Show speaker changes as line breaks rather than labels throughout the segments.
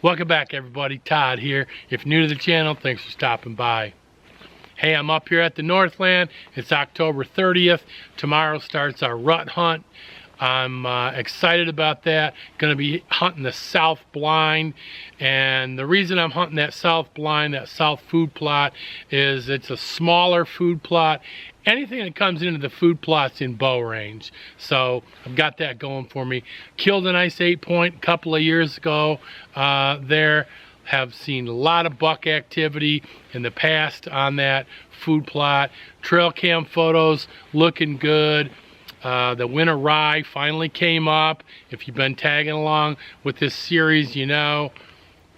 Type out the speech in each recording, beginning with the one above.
Welcome back, everybody. Todd here. If you're new to the channel, thanks for stopping by. Hey, I'm up here at the Northland. It's October 30th. Tomorrow starts our rut hunt. I'm excited about that. Going to be hunting the south blind, and the reason I'm hunting that south blind, that south food plot, is it's a smaller food plot. Anything that comes into the food plot's in bow range, so I've got that going for me. Killed a nice 8-point a couple of years ago there. Have seen a lot of buck activity in the past on that food plot. Trail cam photos looking good. The winter rye finally came up. If you've been tagging along with this series, you know,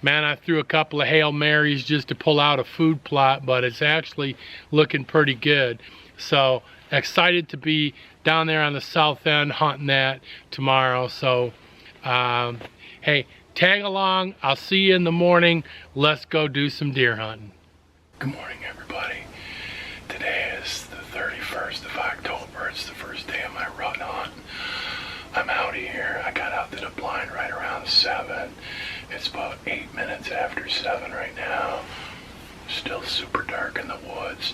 man, I threw a couple of Hail Marys just to pull out a food plot, but it's actually looking pretty good. So excited to be down there on the south end hunting that tomorrow. So hey, tag along. I'll see you in the morning. Let's go do some deer hunting. Good morning, everybody. Today is the 31st of October. It's the first day of my rut hunt. I'm out here. I got out to the blind right around 7. It's about 8 minutes after 7 right now. Still super dark in the woods.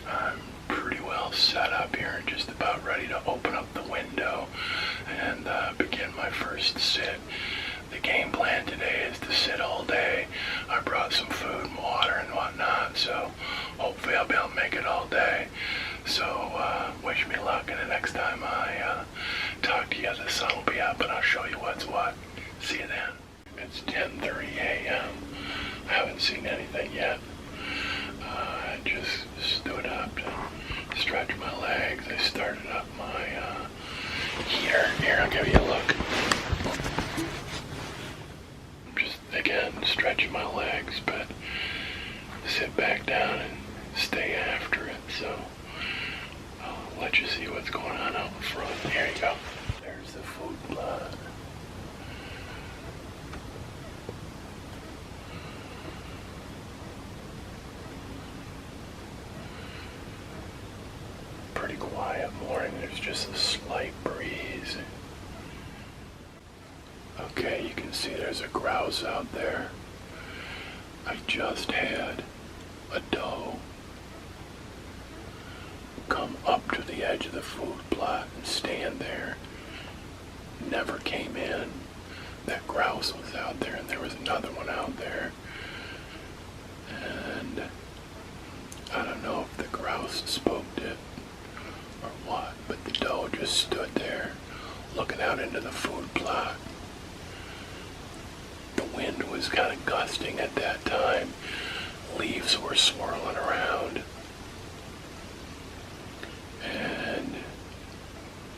I'm pretty well set up here and just about ready to open up the window and begin my first sit. The game plan today is to sit all day. I brought some food and water and whatnot, so hopefully I'll be able to make it all day. So wish me luck, and the next time I talk to you, the sun will be up and I'll show you what's what. See you then. It's 10:30 a.m. I haven't seen anything yet. I just stood up to stretch my legs. I started up my heater. Here, I'll give you a look. Just, again, stretching my legs, but sit back down and stay after it. So I'll let you see what's going on out in front. Here you go. There's the food plot. Pretty quiet morning. There's just a slight breeze. Okay, you can see there's a grouse out there. I just had a doe come up to the edge of the food plot and stand there. Never came in. That grouse was out there, and there was another one out there. And I don't know if the grouse spooked it or what, but the doe just stood there looking out into the food plot. The wind was kind of gusting at that time. Leaves were swirling around. And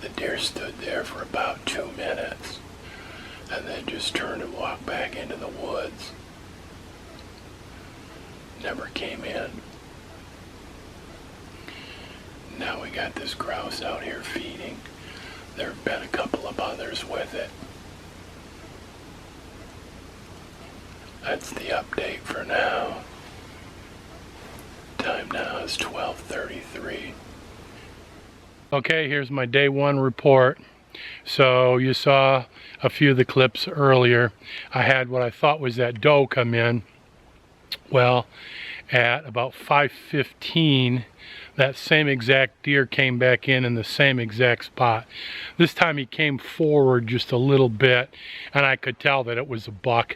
the deer stood there for about 2 minutes and then just turned and walked back into the woods. Never came in. Now we got this grouse out here feeding. There have been a couple of others with it. That's the update for now. Time now is 12:33. Okay, here's my day one report. So you saw a few of the clips earlier. I had what I thought was that doe come in. Well, at about 5:15, that same exact deer came back in the same exact spot. This time he came forward just a little bit, and I could tell that it was a buck.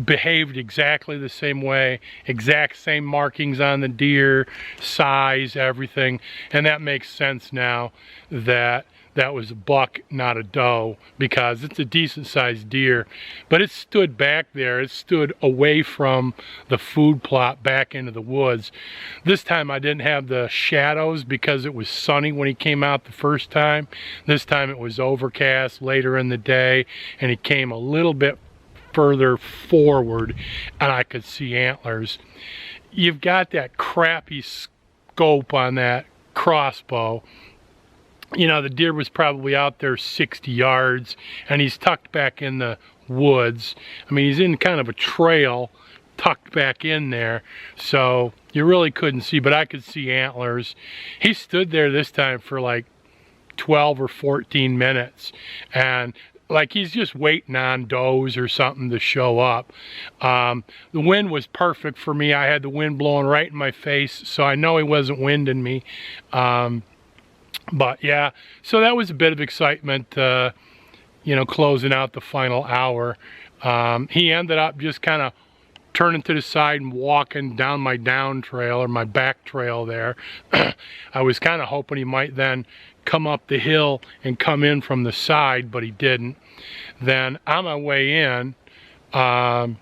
Behaved exactly the same way, exact same markings on the deer, size, everything, and that makes sense now that that was a buck, not a doe, because it's a decent sized deer. But it stood back there. It stood away from the food plot back into the woods. This time I didn't have the shadows because it was sunny when he came out the first time. This time it was overcast later in the day, and he came a little bit further forward and I could see antlers. You've got that crappy scope on that Crossbow. You know, the deer was probably out there 60 yards, and he's tucked back in the woods. I mean, he's in kind of a trail tucked back in there, so you really couldn't see, but I could see antlers. He stood there this time for like 12 or 14 minutes, and like he's just waiting on does or something to show up. The wind was perfect for me. I had the wind blowing right in my face, so I know he wasn't winding me. But yeah, so that was a bit of excitement, you know, closing out the final hour. He ended up just kind of turning to the side and walking down my down trail, or my back trail there. I was kind of hoping he might then come up the hill and come in from the side, but he didn't. Then on my way in, I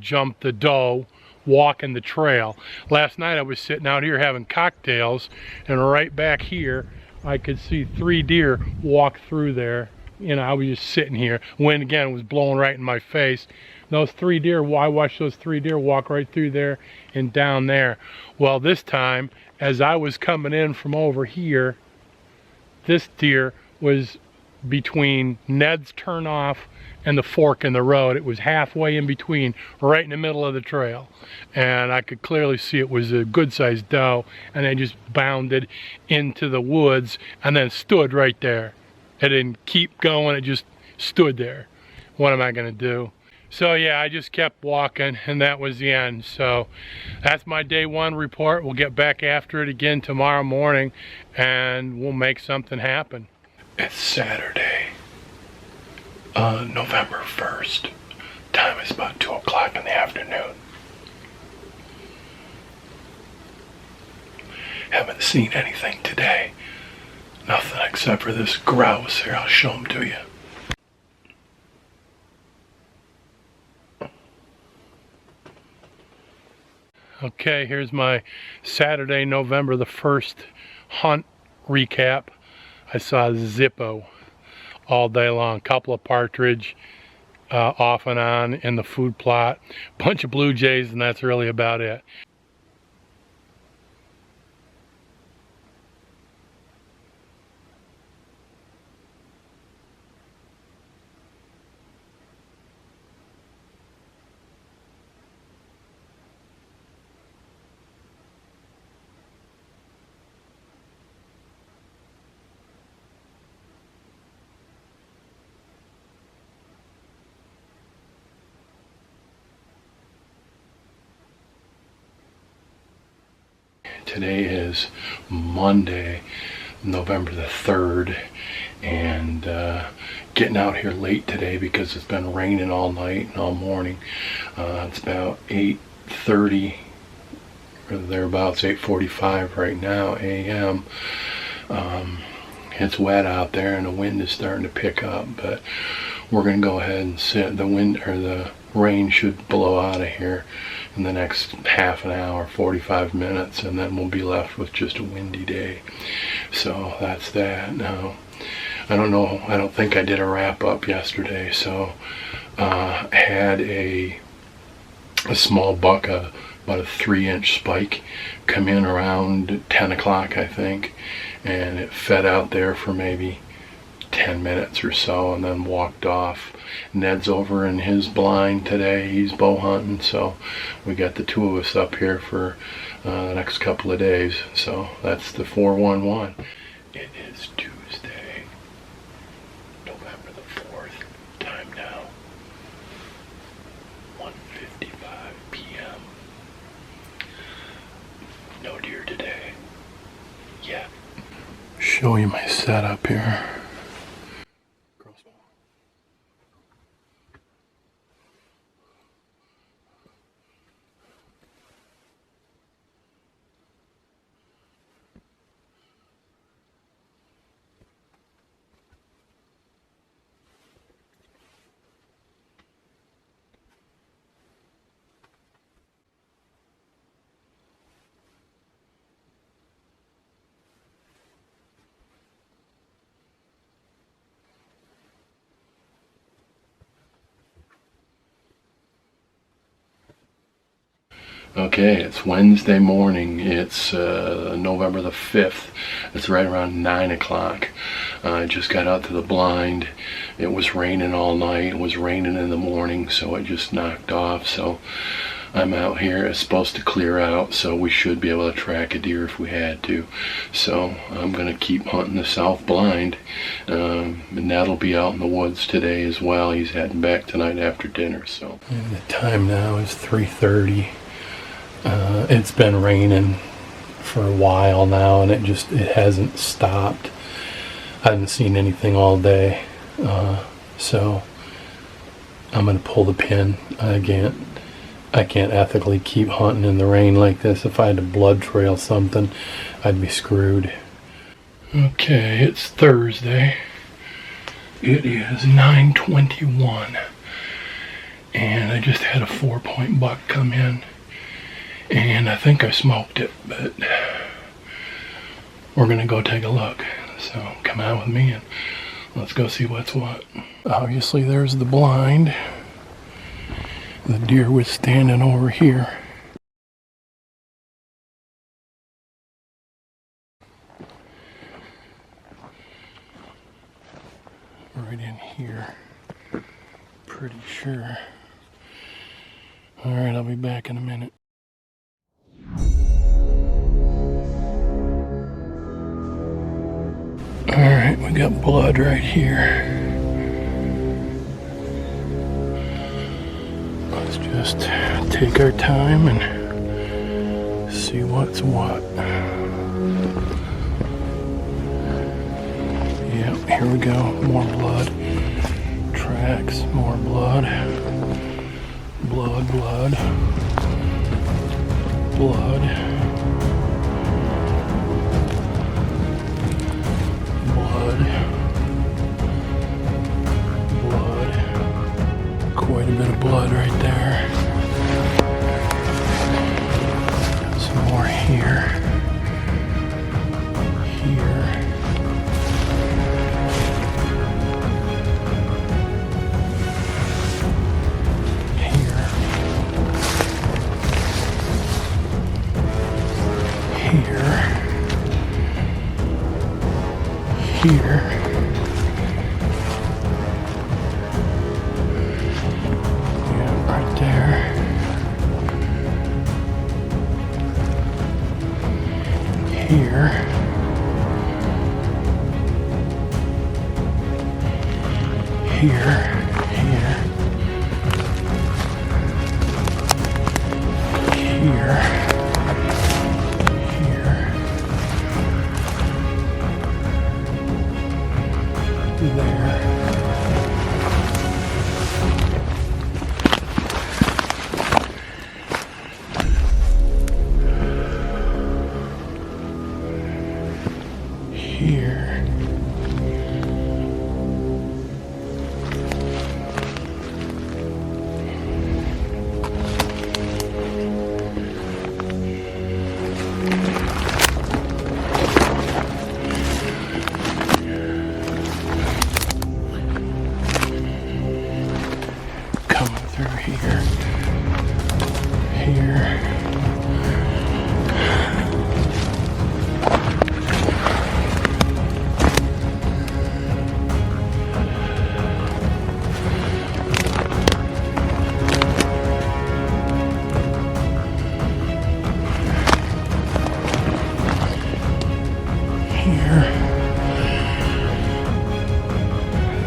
jumped the doe walking the trail. Last night I was sitting out here having cocktails, and right back here I could see 3 deer walk through there. You know, I was just sitting here. Wind again was blowing right in my face. Those 3 deer, I watched those 3 deer walk right through there and down there. Well, this time, as I was coming in from over here, this deer was between Ned's turnoff and the fork in the road. It was halfway in between, right in the middle of the trail. And I could clearly see it was a good-sized doe, and they just bounded into the woods and then stood right there. It didn't keep going, it just stood there. What am I gonna do? So yeah, I just kept walking, and that was the end. So that's my day 1 report. We'll get back after it again tomorrow morning, and we'll make something happen. It's Saturday, November 1st. Time is about 2 o'clock in the afternoon. Haven't seen anything today. Nothing except for this grouse here. I'll show him to you. Okay, here's my Saturday, November the 1st hunt recap. I saw Zippo all day long. Couple of partridge off and on in the food plot. Bunch of blue jays, and that's really about it. Today is Monday, November the 3rd, and getting out here late today because it's been raining all night and all morning. It's about 8:30 or thereabouts, 8:45 right now a.m. It's wet out there and the wind is starting to pick up, but we're gonna go ahead and sit. The wind, or the rain, should blow out of here in the next half an hour, 45 minutes, and then we'll be left with just a windy day. So that's that. Now, I don't know, I don't think I did a wrap up yesterday, so I had a small buck, about a 3-inch spike, come in around 10 o'clock, I think, and it fed out there for maybe 10 minutes or so and then walked off. Ned's over in his blind today. He's bow hunting, so we got the 2 of us up here for the next couple of days. So that's the 411. It is Tuesday, November the 4th. Time now, 1:55 p.m. No deer today. Yeah. Show you my setup here. Crossbow. Okay, it's Wednesday morning. It's November the 5th. It's right around 9 o'clock. I just got out to the blind. It was raining all night. It was raining in the morning, so it just knocked off. So I'm out here. It's supposed to clear out, so we should be able to track a deer if we had to. So I'm gonna keep hunting the south blind, and that'll be out in the woods today as well. He's heading back tonight after dinner. So and the time now is 3:30. It's been raining for a while now, and it hasn't stopped. I haven't seen anything all day, so I'm gonna pull the pin. I can't ethically keep hunting in the rain like this. If I had to blood trail something, I'd be screwed. Okay, it's Thursday. It is 9:21, and I just had a 4-point buck come in, and I think I smoked it, but we're gonna go take a look. So come out with me and let's go see what's what. Obviously there's the blind. The deer was standing over here. Right in here. Pretty sure. Alright, I'll be back in a minute. Alright, we got blood right here. Let's just take our time and see what's what. Yep, here we go. More blood. Tracks, more blood. Blood, blood. Blood. Quite a bit of blood right there. Some more here. Here. Here. Here. Here. Here. Here. Here. Here. There. Here. Coming through here. Here.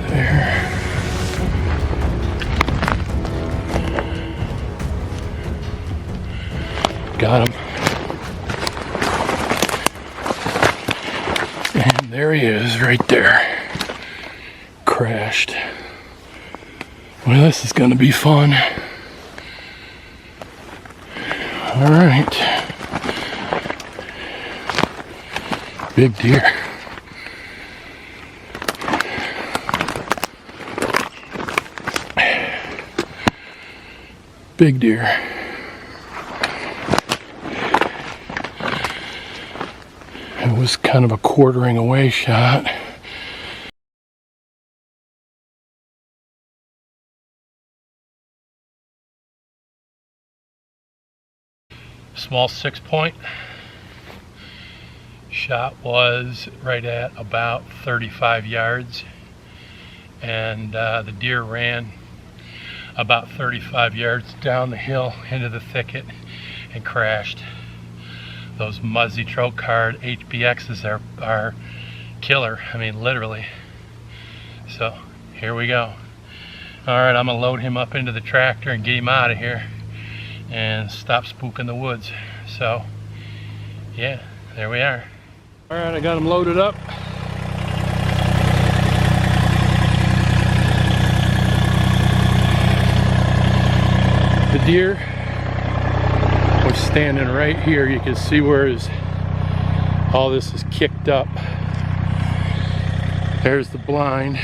There. Got him. And there he is right there. Crashed. Well, this is gonna be fun. All right. Big deer. Big deer. It was kind of a quartering away shot. Small 6-point. Shot was right at about 35 yards, and the deer ran about 35 yards down the hill into the thicket and crashed. Those Muzzy Trocard HBXs are killer. I mean, literally. So here we go. All right, I'm gonna load him up into the tractor and get him out of here and stop spooking the woods. So yeah, there we are. All right, I got him loaded up. The deer was standing right here. You can see where all this is kicked up. There's the blind.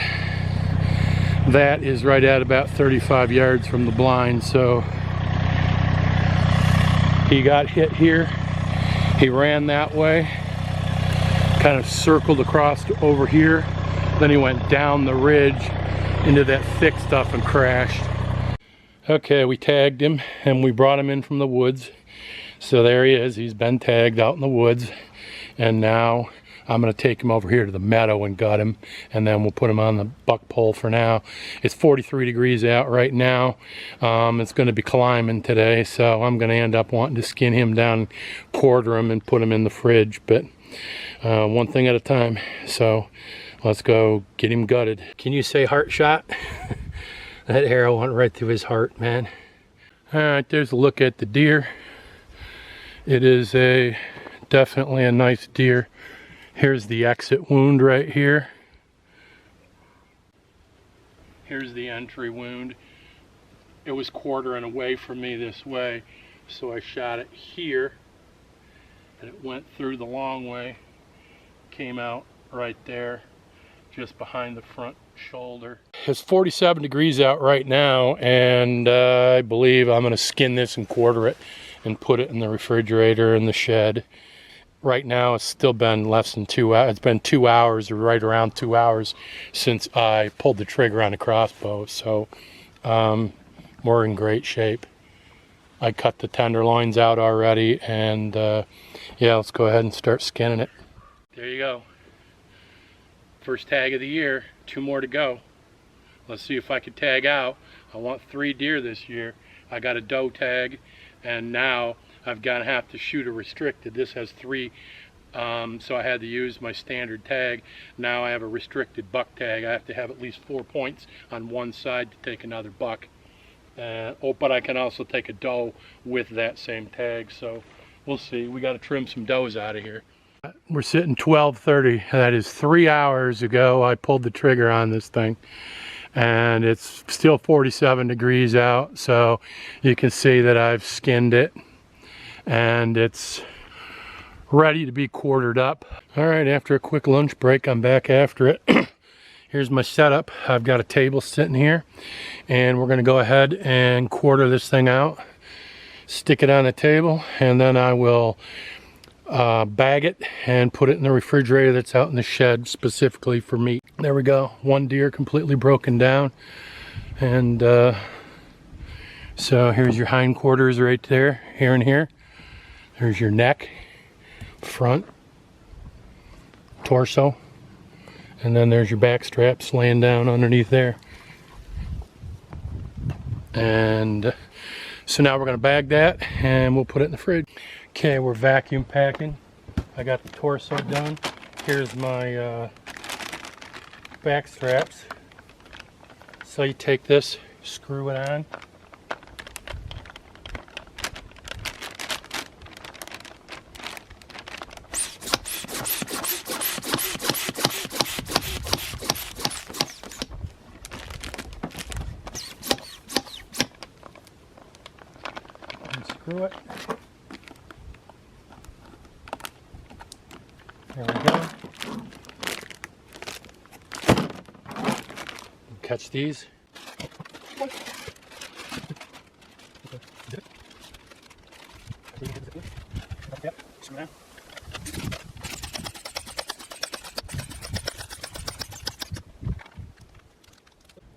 That is right at about 35 yards from the blind. So he got hit here. He ran that way, kind of circled across to over here. Then he went down the ridge into that thick stuff and crashed. Okay, we tagged him and we brought him in from the woods. So there he is. He's been tagged out in the woods. And now I'm going to take him over here to the meadow and gut him. And then we'll put him on the buck pole for now. It's 43 degrees out right now. It's going to be climbing today. So I'm going to end up wanting to skin him down, quarter him, and put him in the fridge. But one thing at a time. So let's go get him gutted. Can you say heart shot? That arrow went right through his heart, man. All right, there's a look at the deer. It is definitely a nice deer. Here's the exit wound right here. Here's the entry wound. It was quartering away from me this way, so I shot it here, and it went through the long way, came out right there, just behind the front shoulder. It's 47 degrees out right now, and I believe I'm going to skin this and quarter it and put it in the refrigerator in the shed. Right now it's still been less than 2 hours. It's been 2 hours, or right around 2 hours, since I pulled the trigger on the crossbow. So we're in great shape. I cut the tenderloins out already, and yeah, let's go ahead and start skinning it. There you go. First tag of the year. 2 more to go. Let's see if I can tag out. I want 3 deer this year. I got a doe tag, and now I've got to have to shoot a restricted. This has 3, so I had to use my standard tag. Now I have a restricted buck tag. I have to have at least 4 points on one side to take another buck. But I can also take a doe with that same tag, so we'll see. We got to trim some does out of here. We're sitting 12:30. That is 3 hours ago I pulled the trigger on this thing, and it's still 47 degrees out, so you can see that I've skinned it and it's ready to be quartered up. All right, after a quick lunch break, I'm back after it. Here's my setup. I've got a table sitting here, and we're going to go ahead and quarter this thing out, stick it on the table, and then I will bag it and put it in the refrigerator that's out in the shed specifically for meat. There we go. 1 deer completely broken down, and so here's your hindquarters right there, here and here. There's your neck, front, torso, and then there's your back straps laying down underneath there. And so now we're going to bag that and we'll put it in the fridge. Okay, we're vacuum packing. I got the torso done. Here's my back straps. So you take this, screw it on. Screw it. There we go. Catch these.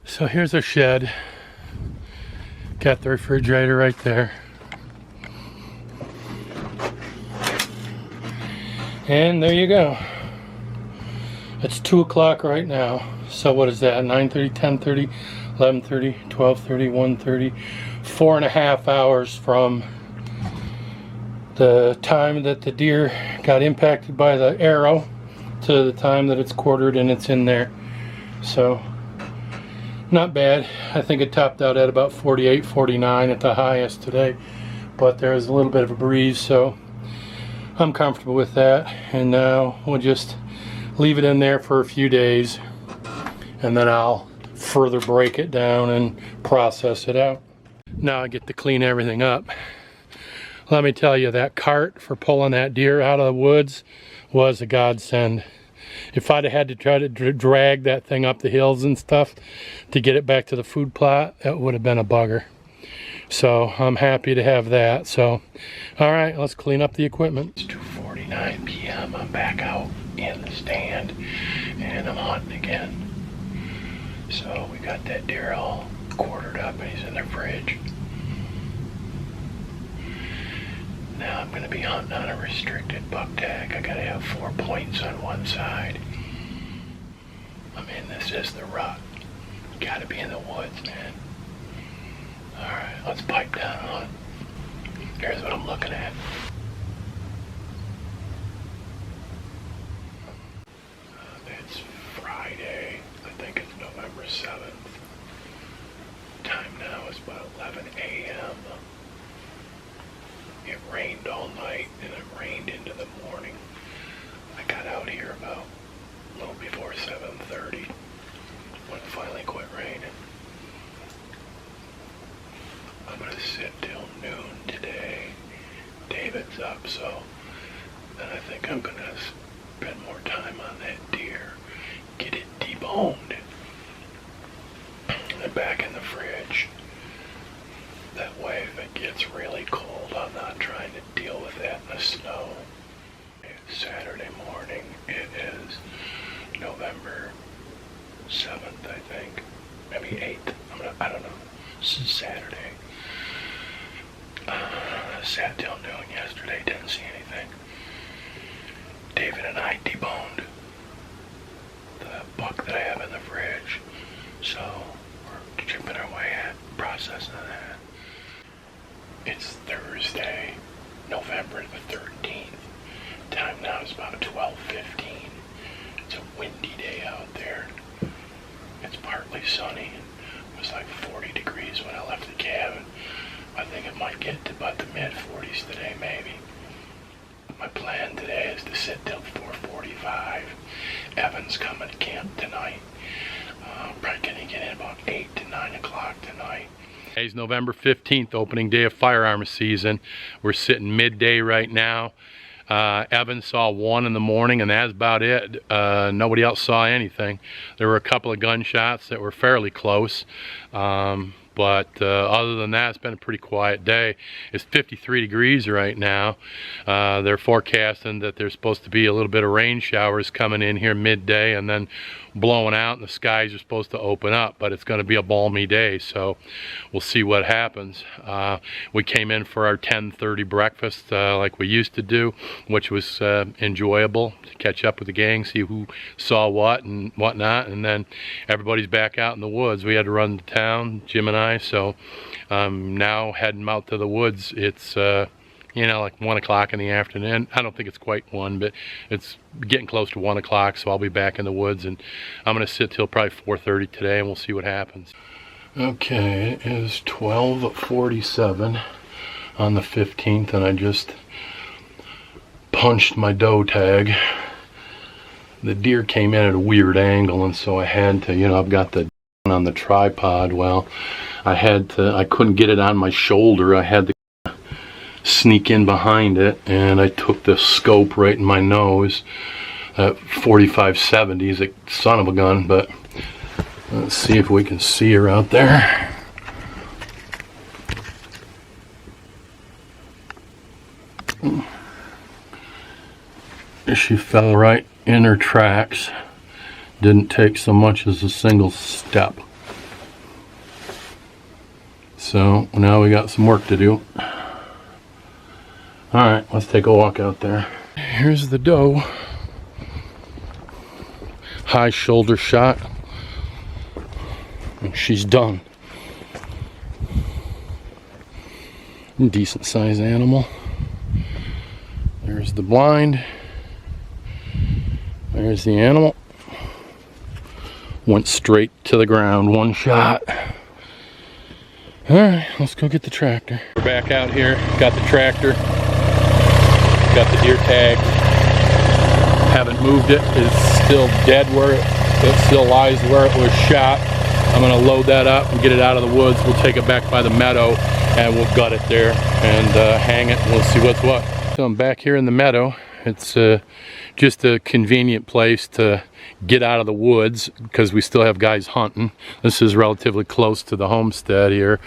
So here's our shed. Got the refrigerator right there. And there you go. It's 2 o'clock right now. So what is that? 9:30, 10:30, 11:30, 12:30, 1:30, 4.5 hours from the time that the deer got impacted by the arrow to the time that it's quartered and it's in there. So not bad. I think it topped out at about 48, 49 at the highest today, but there's a little bit of a breeze, so I'm comfortable with that. And now we'll just leave it in there for a few days, and then I'll further break it down and process it out. Now I get to clean everything up. Let me tell you, that cart for pulling that deer out of the woods was a godsend. If I'd have had to try to drag that thing up the hills and stuff to get it back to the food plot, that would have been a bugger. So I'm happy to have that. So, all right, let's clean up the equipment. It's 2:49 p.m. I'm back out in the stand and I'm hunting again. So we got that deer all quartered up and he's in the fridge. Now I'm going to be hunting on a restricted buck tag. I got to have 4 points on one side. I mean, this is the rut. Got to be in the woods, man. Alright, let's pipe down and hunt. Here's what I'm looking at. It's Friday. I think it's November 7th. Time now is about 11 a.m. It rained all night and it rained into the morning. I got out here about a little before 7:30 when it finally quit raining. I'm going to sit till noon today. David's up, so then I think I'm going to spend more time on that deer, get it deboned, and back in the fridge. That way, if it gets really cold, I'm not trying to deal with that in the snow. It's Saturday morning. It is November 7th, I think. Maybe 8th. I don't know. This is Saturday. Sat till noon yesterday, didn't see anything. David and I deboned the buck that I have in the fridge. So, we're chipping our way at processing that. It's Thursday, November the 13th. Time now is about 12:15. It's a windy day out there. It's partly sunny. It was like 40 degrees when I left the cabin. I think it might get to about the mid-40s today, maybe. My plan today is to sit till 4:45. Evan's coming to camp tonight. Probably gonna get in about 8 to 9 o'clock tonight. Today's November 15th, opening day of firearms season. We're sitting midday right now. Evan saw one in the morning, and that's about it. Nobody else saw anything. There were a couple of gunshots that were fairly close. But other than that, it's been a pretty quiet day. It's 53 degrees right now. They're forecasting that there's supposed to be a little bit of rain showers coming in here midday and then blowing out, and the skies are supposed to open up, but it's going to be a balmy day, so we'll see what happens. We came in for our 10:30 breakfast like we used to do, which was enjoyable to catch up with the gang, see who saw what and whatnot, and then everybody's back out in the woods. We had to run to town, Jim and I, so now heading out to the woods. It's you know, like 1 o'clock in the afternoon. I don't think it's quite 1, but it's getting close to 1 o'clock, so I'll be back in the woods, and I'm going to sit till probably 4:30 today, and we'll see what happens. Okay, it is 12:47 on the 15th, and I just punched my doe tag. The deer came in at a weird angle, and so I had to, you know, I've got the on the tripod. Well, I couldn't get it on my shoulder. I had to sneak in behind it, and I took the scope right in my nose at 45-70. Is a son of a gun, but let's see if we can see her out there. She fell right in her tracks. Didn't take so much as a single step. So now we got some work to do. Alright, let's take a walk out there. Here's the doe. High shoulder shot. and she's done. Decent sized animal. There's the blind. There's the animal. Went straight to the ground, one shot. Alright, let's go get the tractor. We're back out here, got the tractor, got the deer tag. Haven't moved it, it's still dead where it still lies where it was shot. I'm gonna load that up and get it out of the woods. We'll take it back by the meadow and we'll gut it there and hang it, and we'll see what's what. So I'm back here in the meadow. It's just a convenient place to get out of the woods because we still have guys hunting. This is relatively close to the homestead here,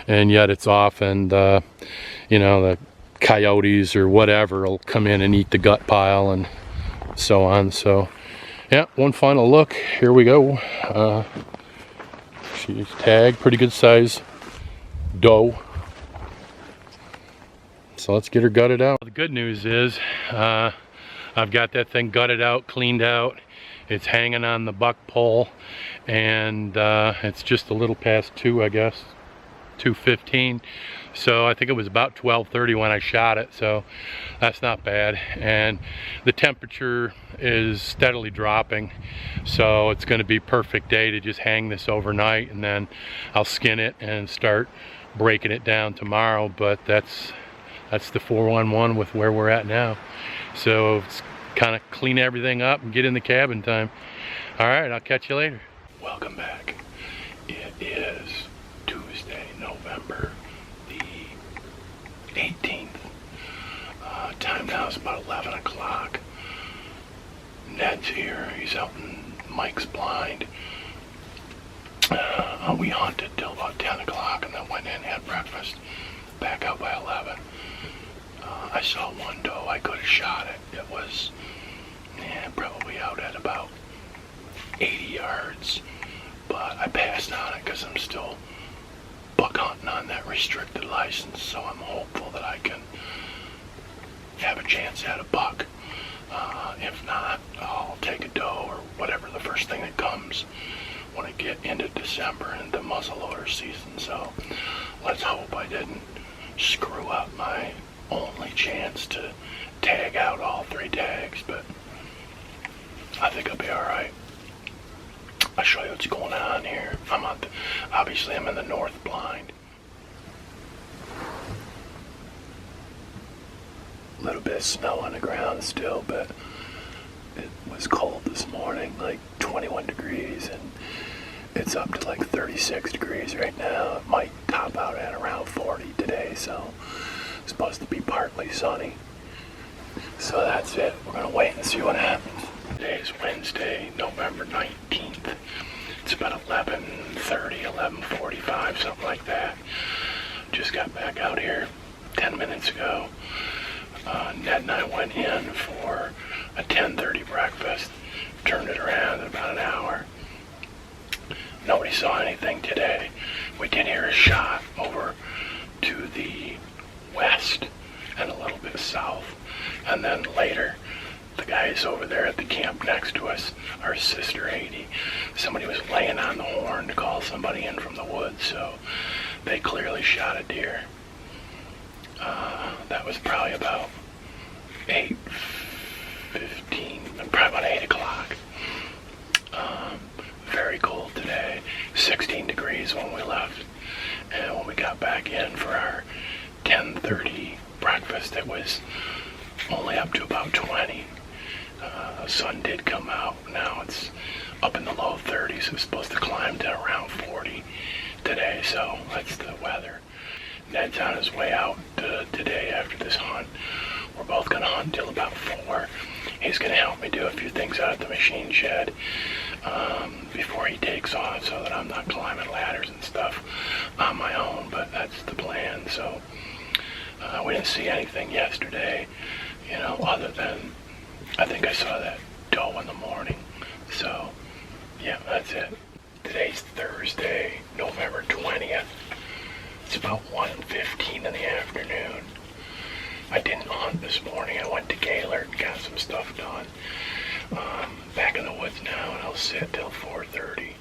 and yet it's off, and you know, the coyotes or whatever will come in and eat the gut pile and so on. So yeah, one final look. Here we go. She's tagged, pretty good size doe. So let's get her gutted out. The good news is I've got that thing gutted out, cleaned out. It's hanging on the buck pole, and it's just a little past 2, I guess, 2:15. So I think it was about 12:30 when I shot it, so that's not bad. And the temperature is steadily dropping, so it's going to be perfect day to just hang this overnight, and then I'll skin it and start breaking it down tomorrow. But that's the 411 with where we're at now. So it's kind of clean everything up and get in the cabin time. All right, I'll catch you later. Welcome back. It is Tuesday, November the 18th. Time now is about 11 o'clock. Ned's here. He's out in Mike's blind. We hunted till about 10 o'clock and then went in, had breakfast, back out by 11. I saw one doe. I could have shot it. It was probably out at about 80 yards, but I passed on it because I'm still buck hunting on that restricted license, so I'm hopeful that I can have a chance at a buck. If not, I'll take a doe or whatever, the first thing that comes when I get into December and the muzzleloader season. So let's hope I didn't screw up my only chance to tag out all 3 tags, but I think I'll be alright. I'll show you what's going on here. Obviously I'm in the north blind. A little bit of snow on the ground still, but it was cold this morning, like 21 degrees, and it's up to like 36 degrees right now. It might top out at around 40 today, so it's supposed to be partly sunny. So that's it. We're gonna wait and see what happens. Today is Wednesday, November 19th. It's about 11:30, 11:45, something like that. Just got back out here 10 minutes ago. Ned and I went in for a 10:30 breakfast. Turned it around in about an hour. Nobody saw anything today. We did hear a shot over to the west and a little bit south. And then later, the guys over there at the camp next to us, our sister 80, somebody was laying on the horn to call somebody in from the woods, so they clearly shot a deer. That was probably about 8:15, probably about 8 o'clock. Very cold today, 16 degrees when we left, and when we got back in for our 10:30 breakfast, it was only up to about 20. The sun did come out. Now it's up in the low 30s. It's supposed to climb to around 40 today, so that's the weather. Ned's on his way out today after this hunt. We're both going to hunt till about 4. He's going to help me do a few things out at the machine shed before he takes off, so that I'm not climbing ladders and stuff on my own, but that's the plan. So we didn't see anything yesterday, you know, other than I think I saw that doe in the morning. So yeah, that's it. Today's Thursday, November 20th. It's about 1:15 in the afternoon. I didn't hunt this morning. I went to Gaylord and got some stuff done. Back in the woods now, and I'll sit till 4:30.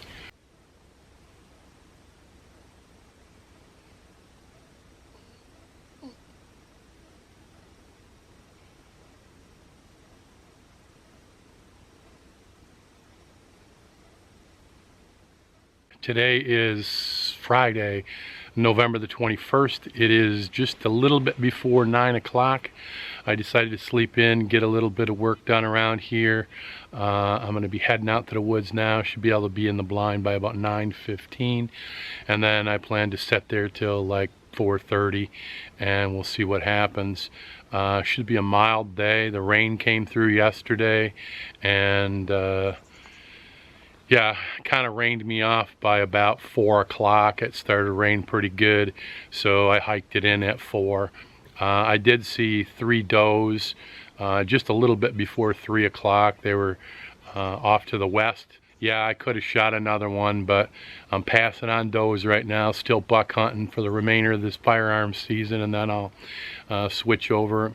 Today is Friday, November the 21st. It is just a little bit before 9 o'clock. I decided to sleep in, get a little bit of work done around here. I'm going to be heading out to the woods now. Should be able to be in the blind by about 9:15. And then I plan to sit there till like 4:30 and we'll see what happens. Should be a mild day. The rain came through yesterday and yeah, kind of rained me off by about 4 o'clock. It started to rain pretty good, so I hiked it in at 4. I did see 3 does just a little bit before 3 o'clock. They were off to the west. Yeah, I could have shot another one, but I'm passing on does right now. Still buck hunting for the remainder of this firearms season, and then I'll switch over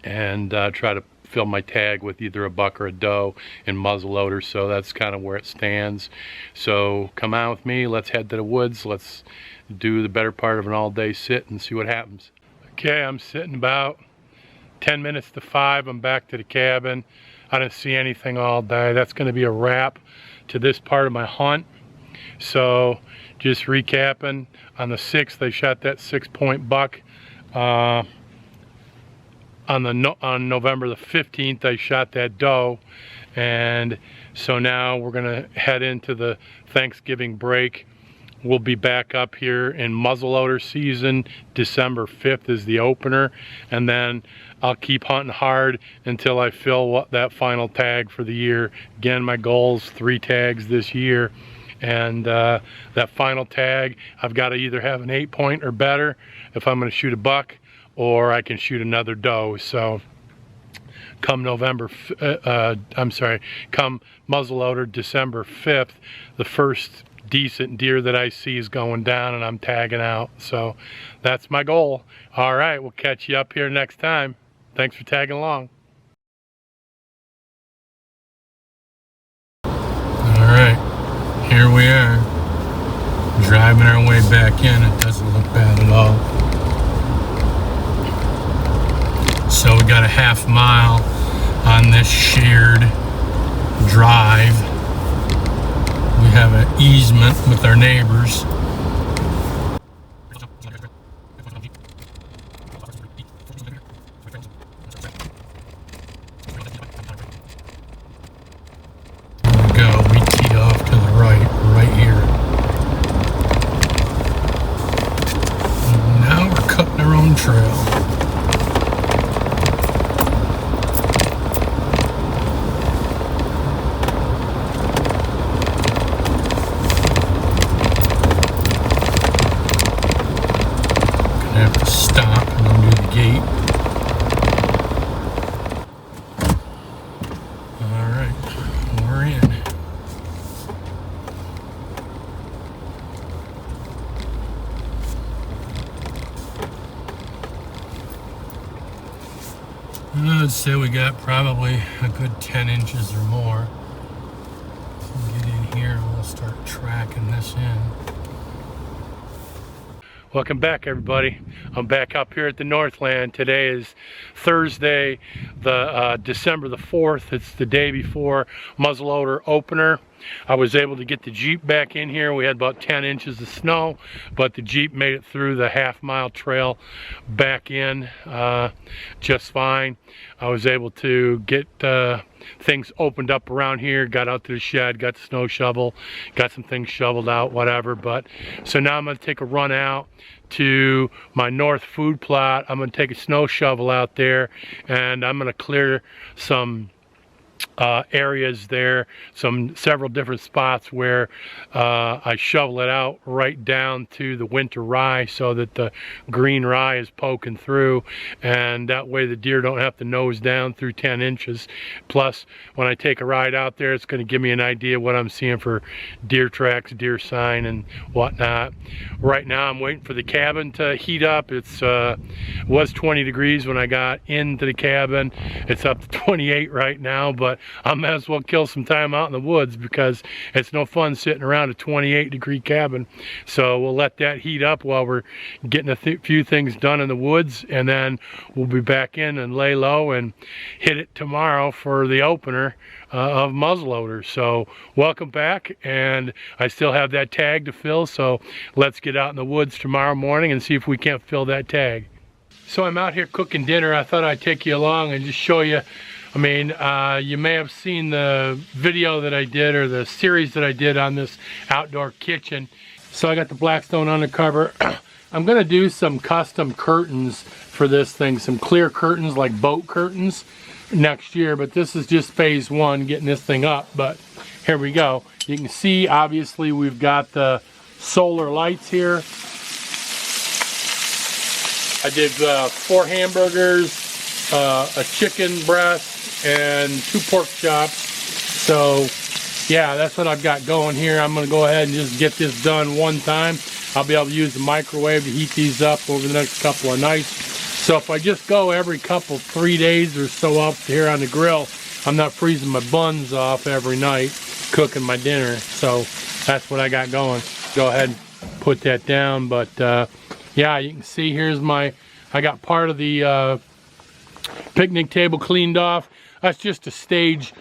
and try to fill my tag with either a buck or a doe and muzzleloader. So that's kind of where it stands. So come on with me, let's head to the woods. Let's do the better part of an all-day sit and see what happens. Okay, I'm sitting about 10 minutes to 5. I'm back to the cabin. I didn't see anything all day. That's going to be a wrap to this part of my hunt. So just recapping, on the 6th I shot that 6-point buck. On November the 15th I shot that doe, and so now we're gonna head into the Thanksgiving break. We'll be back up here in muzzleloader season. December 5th is the opener, and then I'll keep hunting hard until I fill that final tag for the year. Again, my goal's 3 tags this year, and that final tag I've got to either have an 8-point or better if I'm going to shoot a buck, or I can shoot another doe. So come come muzzleloader December 5th, the first decent deer that I see is going down and I'm tagging out. So that's my goal. All right, we'll catch you up here next time. Thanks for tagging along. All right, here we are, driving our way back in. It doesn't look bad at all. So we got a half mile on this shared drive. We have an easement with our neighbors. There we go. We tee off to the right here. And now we're cutting our own trail. Stop and undo the gate. Alright, we're in. I'd say we got probably a good 10 inches or more. We'll get in here and we'll start tracking this in. Welcome back, everybody. I'm back up here at the Northland. Today is Thursday, the December the 4th. It's the day before muzzleloader opener. I was able to get the Jeep back in here. We had about 10 inches of snow, but the Jeep made it through the half-mile trail back in just fine. I was able to get things opened up around here, got out to the shed, got the snow shovel, got some things shoveled out, whatever. But so now I'm going to take a run out to my north food plot. I'm going to take a snow shovel out there and I'm going to clear some areas there, several different spots where I shovel it out right down to the winter rye so that the green rye is poking through, and that way the deer don't have to nose down through 10 inches. Plus, when I take a ride out there, it's going to give me an idea what I'm seeing for deer tracks, deer sign, and whatnot. Right now I'm waiting for the cabin to heat up. It was 20 degrees when I got into the cabin. It's up to 28 right now, but I might as well kill some time out in the woods, because it's no fun sitting around a 28-degree cabin. So we'll let that heat up while we're getting a few things done in the woods, and then we'll be back in and lay low and hit it tomorrow for the opener of muzzleloaders. So welcome back, and I still have that tag to fill, so let's get out in the woods tomorrow morning and see if we can't fill that tag. So I'm out here cooking dinner. I thought I'd take you along and just show you. I mean, you may have seen the video that I did, or the series that I did on this outdoor kitchen. So I got the Blackstone undercover. I'm gonna do some custom curtains for this thing, some clear curtains like boat curtains next year, but this is just phase one, getting this thing up. But here we go. You can see, obviously, we've got the solar lights here. I did 4 hamburgers, a chicken breast, and 2 pork chops. So yeah, that's what I've got going here. I'm gonna go ahead and just get this done one time. I'll be able to use the microwave to heat these up over the next couple of nights. So if I just go every 3 days or so up here on the grill, I'm not freezing my buns off every night cooking my dinner. So that's what I got going. Go ahead and put that down. But yeah, you can see here's I got part of the picnic table cleaned off. That's just to stage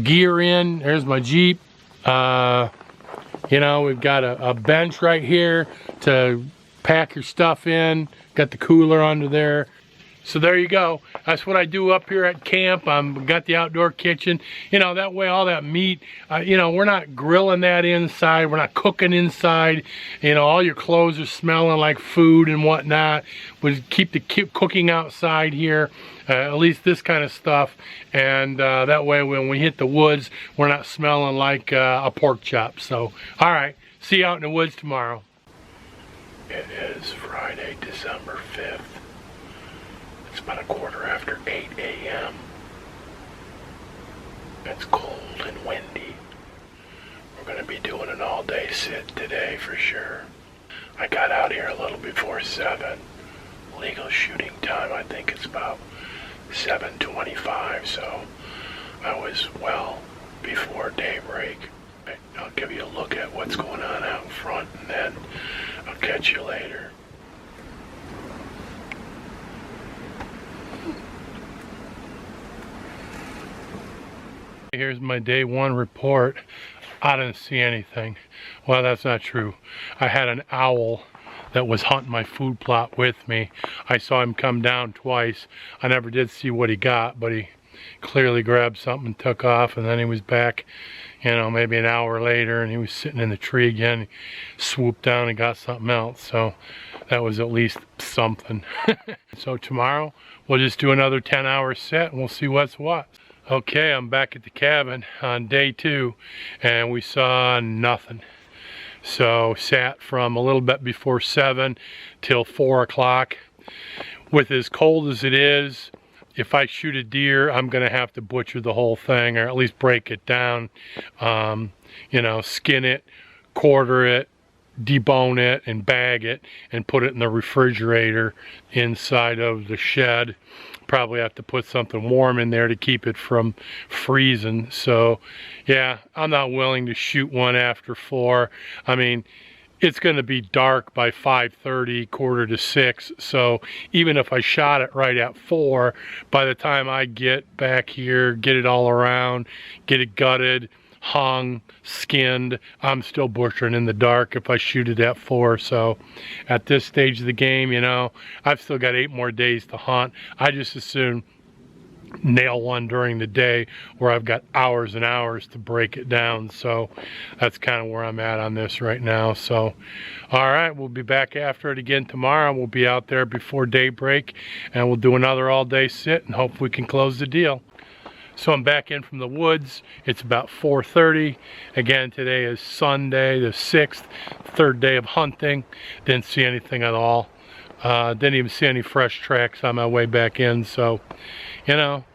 gear in. There's my Jeep. You know, we've got a bench right here to pack your stuff in. Got the cooler under there. So there you go. That's what I do up here at camp. Got the outdoor kitchen. You know, that way all that meat, you know, we're not grilling that inside. We're not cooking inside. You know, all your clothes are smelling like food and whatnot. We keep the cooking outside here, at least this kind of stuff. And that way when we hit the woods, we're not smelling like a pork chop. So, all right. See you out in the woods tomorrow. It is Friday, December 5th. It's about 8:15 a.m. It's cold and windy. We're going to be doing an all-day sit today for sure. I got out here a little before 7. Legal shooting time, I think it's about 7:25, so I was well before daybreak. I'll give you a look at what's going on out front, and then I'll catch you later. Here's my day 1 report. I didn't see anything. Well, that's not true. I had an owl that was hunting my food plot with me. I saw him come down twice. I never did see what he got, but he clearly grabbed something and took off, and then he was back, you know, maybe an hour later, and he was sitting in the tree again. He swooped down and got something else, so that was at least something. So tomorrow we'll just do another 10-hour set, and we'll see what's what. Okay, I'm back at the cabin on day 2, and we saw nothing. So sat from a little bit before 7 till 4 o'clock. With as cold as it is, if I shoot a deer, I'm gonna have to butcher the whole thing, or at least break it down. You know, skin it, quarter it, debone it, and bag it, and put it in the refrigerator inside of the shed. Probably have to put something warm in there to keep it from freezing. So yeah, I'm not willing to shoot one after 4. I mean, it's going to be dark by 5:30, 5:45. So even if I shot it right at 4, by the time I get back here, get it all around, get it gutted, hung, skinned, I'm still butchering in the dark if I shoot it at 4. So at this stage of the game, you know, I've still got 8 more days to hunt. I just as soon nail one during the day where I've got hours and hours to break it down. So that's kind of where I'm at on this right now. So all right, we'll be back after it again tomorrow. We'll be out there before daybreak, and we'll do another all-day sit and hope we can close the deal. So I'm back in from the woods. It's about 4:30. Again, today is Sunday the 6th, 3rd day of hunting. Didn't see anything at all. Didn't even see any fresh tracks on my way back in. So, you know,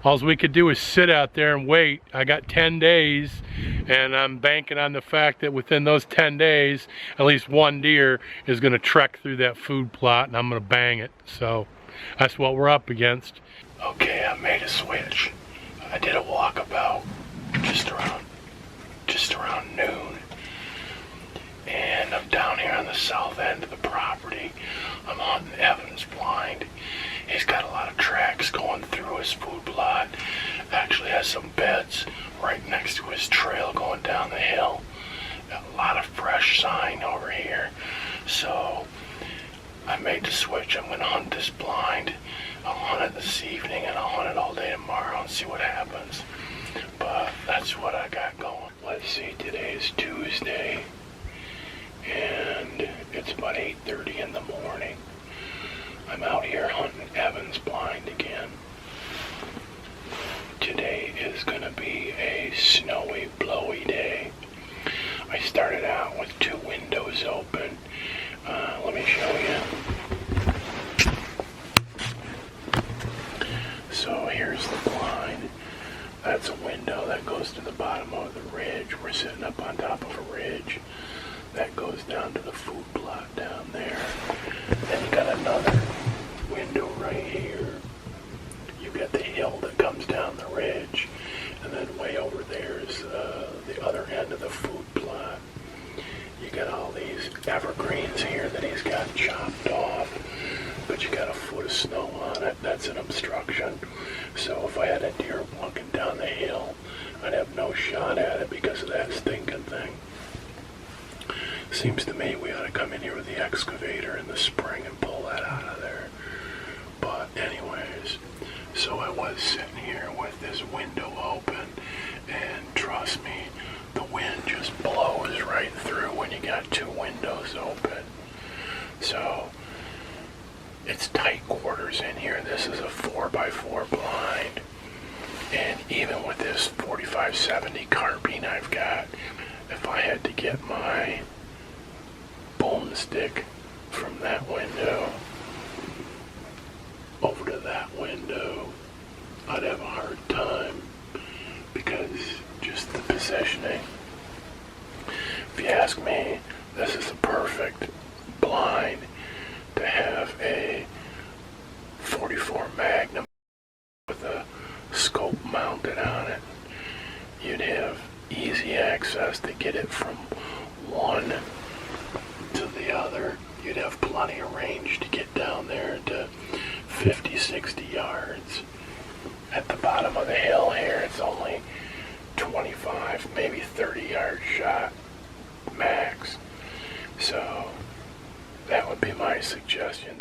all we could do is sit out there and wait. I got 10 days, and I'm banking on the fact that within those 10 days, at least one deer is gonna trek through that food plot, and I'm gonna bang it. So that's what we're up against. Okay, I made a switch. I did a walkabout just around noon, and I'm down here on the south end of the property. I'm hunting Evan's blind. He's got a lot of tracks going through his food plot. Actually has some beds right next to his trail going down the hill. Got a lot of fresh sign over here. So I made the switch. I'm going to hunt this blind. I'll hunt it this evening and I'll hunt it all day tomorrow and see what happens. But that's what I got going. Let's see, today is Tuesday and it's about 8:30 in the morning. I'm out here hunting Evan's blind again. Today is going to be a snowy, blowy day. I started out with 2 windows open. Let me show you. So here's the blind. That's a window that goes to the bottom of the ridge. We're sitting up on top of a ridge. That goes down to the food plot down there. Then you got another window right here. You've got the hill that comes down the ridge. And then way over there is the other end of the food plot. You got all these evergreens here that he's got chopped off, but you got a foot of snow on it. That's an obstruction. So if I had a deer walking down the hill, I'd have no shot at it because of that stinking thing. Seems to me we ought to come in here with the excavator in the spring and pull that out of there. But anyways, so I was sitting here with this window open, and trust me, the wind just blows right through when you got 2 windows open. So it's tight quarters in here. This is a 4x4 blind. And even with this 45-70 carbine I've got, if I had to get my boomstick from that window over to that window, I'd have a hard time because just the positioning. If you ask me, this is the perfect blind to have a 44 Magnum with a scope mounted on it. You'd have easy access to get it from one to the other. You'd have plenty of range to get down there to 50, 60 yards. At the bottom of the hill here, it's only 25, maybe 30 yard shot max. So that would be my suggestion.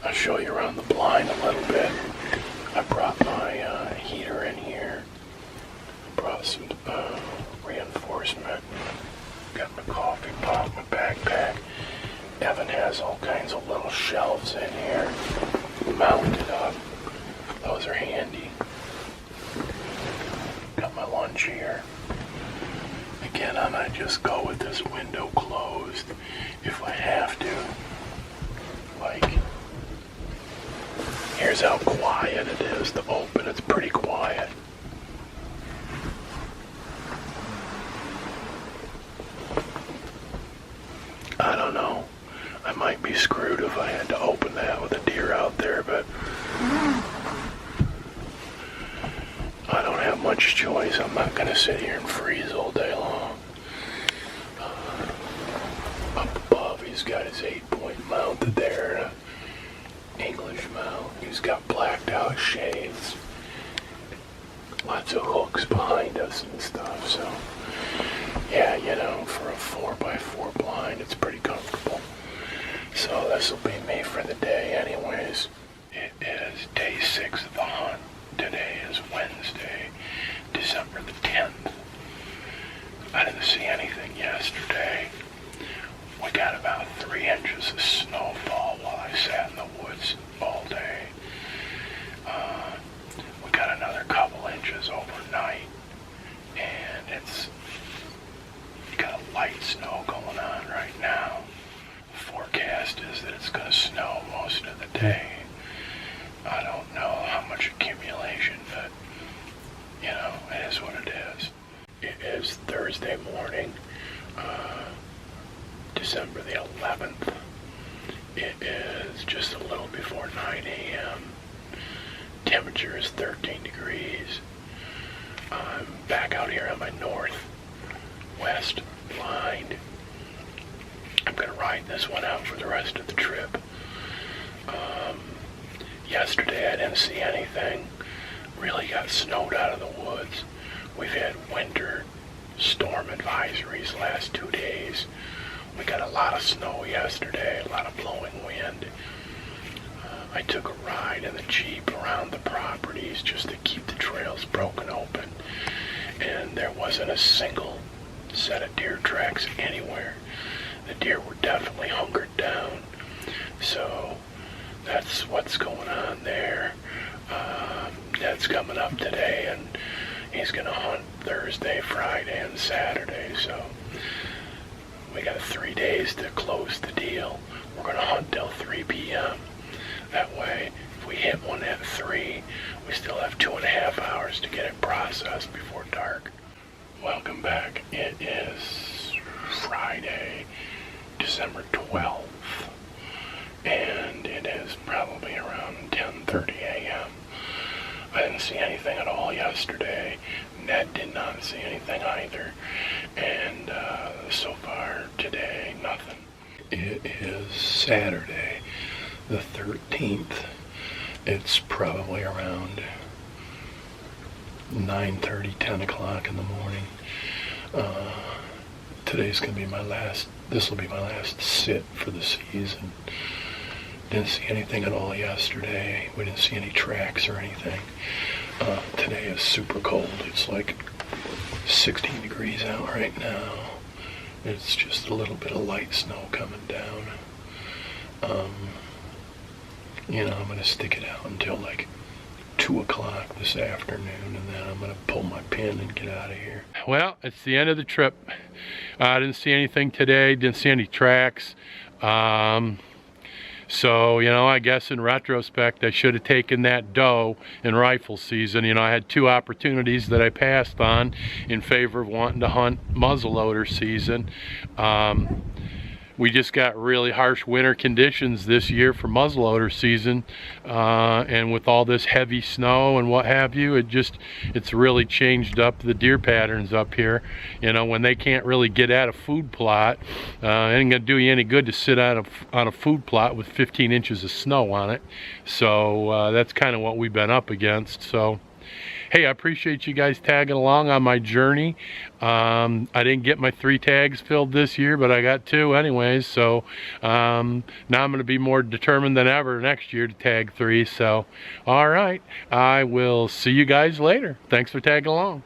I'll show you around the blind a little bit. I brought my heater in here. Brought some reinforcement. Got my coffee pot, my backpack. Evan has all kinds of little shelves in here mounted up. Those are handy. Got my lunch here. Again, I might just go with this window closed if I have to. Like, here's how quiet it is to open. It's pretty quiet. I don't know. I might be screwed if I had to open that with a deer out there, but I don't have much choice. I'm not going to sit here and freeze all day long. Up above, he's got his 8-point mounted there, English mount. He's got blacked out shades. Lots of hooks behind us and stuff, so yeah, you know, for a 4x4 blind, it's pretty comfortable. So this will be me for the day anyways. It is day 6 of the hunt. Today is Wednesday, December the 10th. I didn't see anything yesterday. We got about 3 inches of snowfall while I sat in the woods all day. We got another couple inches overnight, and it's got a light snow going on right now. The forecast is that it's going to snow most of the day. I don't know how much accumulation, but you know, it is what it is. It is Thursday morning, December the 11th. It is just a little before 9 a.m. Temperature is 13 degrees. I'm back out here on my northwest blind. I'm gonna ride this one out for the rest of the trip. Yesterday I didn't see anything. Really got snowed out of the woods. We've had winter storm advisories last 2 days. We got a lot of snow yesterday, a lot of blowing wind. I took a ride in the Jeep around the properties just to keep the trails broken open. And there wasn't a single set of deer tracks anywhere. The deer were definitely hunkered down. So that's what's going on there. Dad's coming up today, and he's going to hunt Thursday, Friday, and Saturday. So we got 3 days to close the deal. We're going to hunt till 3 p.m. That way, if we hit one at 3, we still have 2.5 hours to get it processed before dark. Welcome back. It is Friday, December 12th, and it is probably around 10:30 a.m. I didn't see anything at all yesterday. Ned did not see anything either, and so far today, nothing. It is Saturday, the 13th. It's probably around 9:30, 10 o'clock in the morning. Today's gonna be this will be my last sit for the season. Didn't see anything at all yesterday. We didn't see any tracks or anything. Today is super cold. It's like 16 degrees out right now. It's just a little bit of light snow coming down. I'm gonna stick it out until like 2 o'clock this afternoon, and then I'm gonna pull my pin and get out of here. Well, it's the end of the trip. I didn't see anything today, didn't see any tracks. So, I guess in retrospect, I should have taken that doe in rifle season. I had 2 opportunities that I passed on in favor of wanting to hunt muzzleloader season. We just got really harsh winter conditions this year for muzzleloader season, and with all this heavy snow and what have you, it's really changed up the deer patterns up here. When they can't really get at a food plot, it ain't gonna do you any good to sit on a food plot with 15 inches of snow on it. So that's kind of what we've been up against. So hey, I appreciate you guys tagging along on my journey. I didn't get my 3 tags filled this year, but I got 2 anyways. So now I'm going to be more determined than ever next year to tag 3. So, all right, I will see you guys later. Thanks for tagging along.